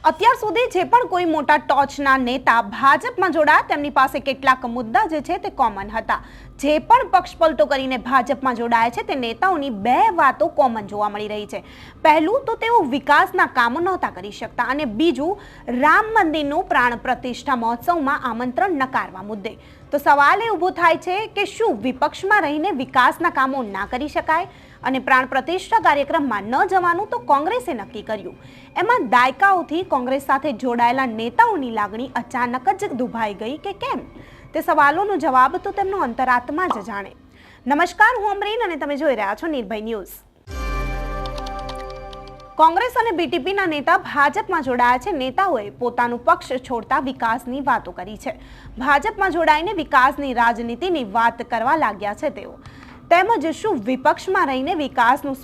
અત્યાર સુધી જે પણ કોઈ મોટા ટોચના નેતા ભાજપમાં જોડાયા તેમની પાસે કેટલાક મુદ્દા જે છે તે કોમન હતા। જે પણ પક્ષ પલટો કરીને ભાજપમાં જોડાયા છે તે નેતાઓની બે વાતો કોમન જોવા મળી રહી છે। પહેલું તો તેઓ વિકાસના કામો નહોતા કરી શકતા અને બીજું રામ મંદિરનું પ્રાણ પ્રતિષ્ઠા મહોત્સવમાં આમંત્રણ નકારવા મુદ્દે। તો સવાલ એ ઊભો થાય છે કે શું વિપક્ષમાં રહીને વિકાસના કામો ના કરી શકાય અને પ્રાણ પ્રતિષ્ઠા કાર્યક્રમમાં ન જવાનું તો કોંગ્રેસે નક્કી કર્યું। એમાં દાયકાઓથી કોંગ્રેસ સાથે જોડાયેલા નેતાઓની લાગણી અચાનક જ દુભાઈ ગઈ કે કેમ? તે સવાલોનો જવાબ તો તેમનો અંતરાત્મા જ જાણે। નમસ્કાર, હું અમરીન અને તમે જોઈ રહ્યા છો નિર્ભય ન્યૂઝ। કોંગ્રેસ અને બીટીપીના નેતા ભાજપમાં જોડાયા છે। નેતાઓએ પોતાનું પક્ષ છોડતા વિકાસની વાતો કરી છે। ભાજપમાં જોડાઈને વિકાસની રાજનીતિની વાત કરવા લાગ્યા છે તેઓ। તેમજ શું વિપક્ષમાં રહીને વિકાસનું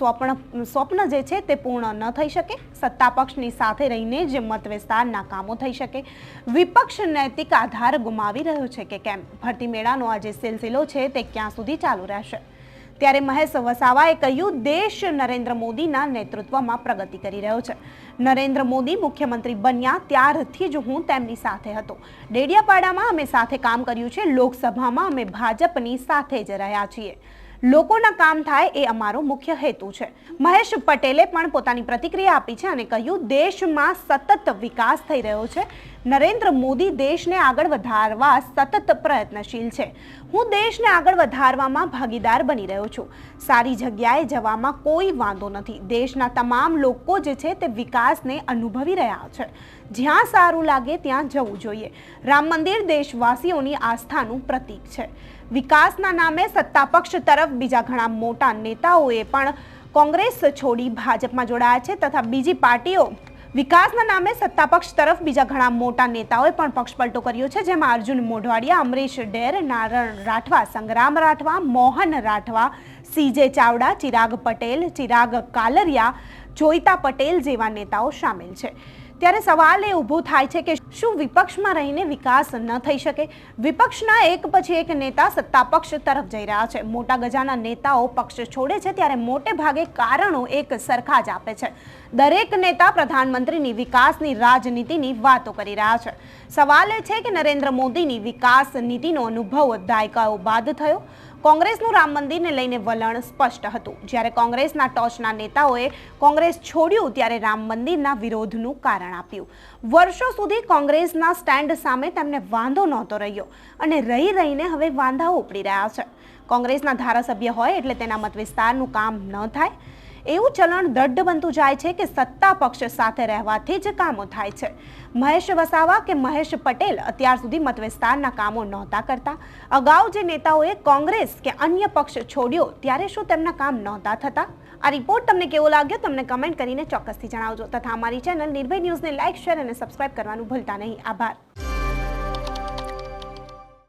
સ્વપ્ન જે છે તે પૂર્ણ ન થઈ શકે? સત્તા પક્ષની સાથે રહીને જ મત વિસ્તારના કામો થઈ શકે? વિપક્ષ નૈતિક આધાર ગુમાવી રહ્યો છે કે કેમ? ભરતી મેળાનો આ જે સિલસિલો છે તે ક્યાં સુધી ચાલુ રહેશે? ત્યારે મહેશ વસાવાએ કહ્યું, દેશ નરેન્દ્ર મોદીના નેતૃત્વમાં પ્રગતિ કરી રહ્યો છે। નરેન્દ્ર મોદી મુખ્યમંત્રી બન્યા ત્યારથી જ હું તેમની સાથે હતો। ડેડિયાપાડામાં અમે સાથે કામ કર્યું છે। લોકસભામાં અમે ભાજપની સાથે જ રહ્યા છીએ। લોકોના કામ થાય એ અમારો મુખ્ય હેતુ છે। મહેશ પટેલે પણ પોતાની પ્રતિક્રિયા આપી છે અને કહ્યું, દેશમાં સતત વિકાસ થઈ રહ્યો છે। નરેન્દ્ર મોદી દેશને આગળ વધારવા સતત પ્રયત્નશીલ છે। હું દેશને આગળ વધારવામાં ભાગીદાર બની રહ્યો છું। સારી જગ્યાએ જવામાં કોઈ વાંધો નથી। દેશના તમામ લોકો જે છે તે વિકાસને અનુભવી રહ્યા છે। જ્યાં સારું લાગે ત્યાં જવું જોઈએ। રામ મંદિર દેશવાસીઓની આસ્થાનું પ્રતીક છે। વિકાસના નામે સત્તા પક્ષ તરફ બીજા ઘણા મોટા નેતાઓએ પણ કોંગ્રેસ છોડી ભાજપમાં જોડાયા છે તથા બીજી પાર્ટીઓ વિકાસના નામે સત્તા પક્ષ તરફ બીજા ઘણા મોટા નેતાઓએ પણ પક્ષ પલટો કર્યો છે। જેમાં અર્જુન મોઢવાડિયા, અમરીશ ડેર, નારણ રાઠવા, સંગ્રામ રાઠવા, મોહન રાઠવા, સીજે ચાવડા, ચિરાગ પટેલ, ચિરાગ કાલરિયા, જોઈતા પટેલ જેવા નેતાઓ સામેલ છે। ત્યારે સવાલ એ ઊભો થાય છે કે શું વિપક્ષમાં રહીને વિકાસ ન થઈ શકે? વિપક્ષના એક પછી એક નેતા સત્તા પક્ષ તરફ જઈ રહ્યા છે। મોટા ગજાના નેતાઓ પક્ષ છોડે છે ત્યારે મોટે ભાગે કારણો એક સરખા જ આપે છે। દરેક નેતા પ્રધાનમંત્રીની વિકાસની રાજનીતિની વાતો કરી રહ્યા છે। સવાલ એ છે કે નરેન્દ્ર મોદીની વિકાસ નીતિનો અનુભવ દાયકાઓ બાદ થયો। કોંગ્રેસનું રામ મંદિરને લઈને વલણ સ્પષ્ટ હતું। જ્યારે કોંગ્રેસના ટોચના નેતાઓએ કોંગ્રેસ છોડ્યું ત્યારે રામ મંદિરના વિરોધનું કારણ આપ્યું। વર્ષો સુધી કોંગ્રેસના સ્ટેન્ડ સામે તેમને વાંધો નહોતો રહ્યો અને રહીને હવે વાંધાઓ ઉપડી રહ્યા છે। કોંગ્રેસના ધારાસભ્ય હોય એટલે તેના મત વિસ્તારનું કામ ન થાય એવું ચલણ દ્રઢ બનતું જાય છે કે સત્તા પક્ષ સાથે રહેવાથી જ કામો થાય છે। મહેશ વસાવા કે મહેશ પટેલ અત્યાર સુધી મત વિસ્તારના કામો નહોતા કરતા। અગાઉ જે નેતાઓએ કોંગ્રેસ કે અન્ય પક્ષ છોડ્યો ત્યારે શું તેમના કામ નહોતા થતા? આ રિપોર્ટ તમને કેવો લાગ્યો તમને કમેન્ટ કરીને ચોક્કસથી જણાવજો તથા અમારી ચેનલ નિર્ભય ન્યૂઝને લાઇક, શેર અને સબસ્ક્રાઇબ કરવાનું ભૂલતા નહીં। આભાર।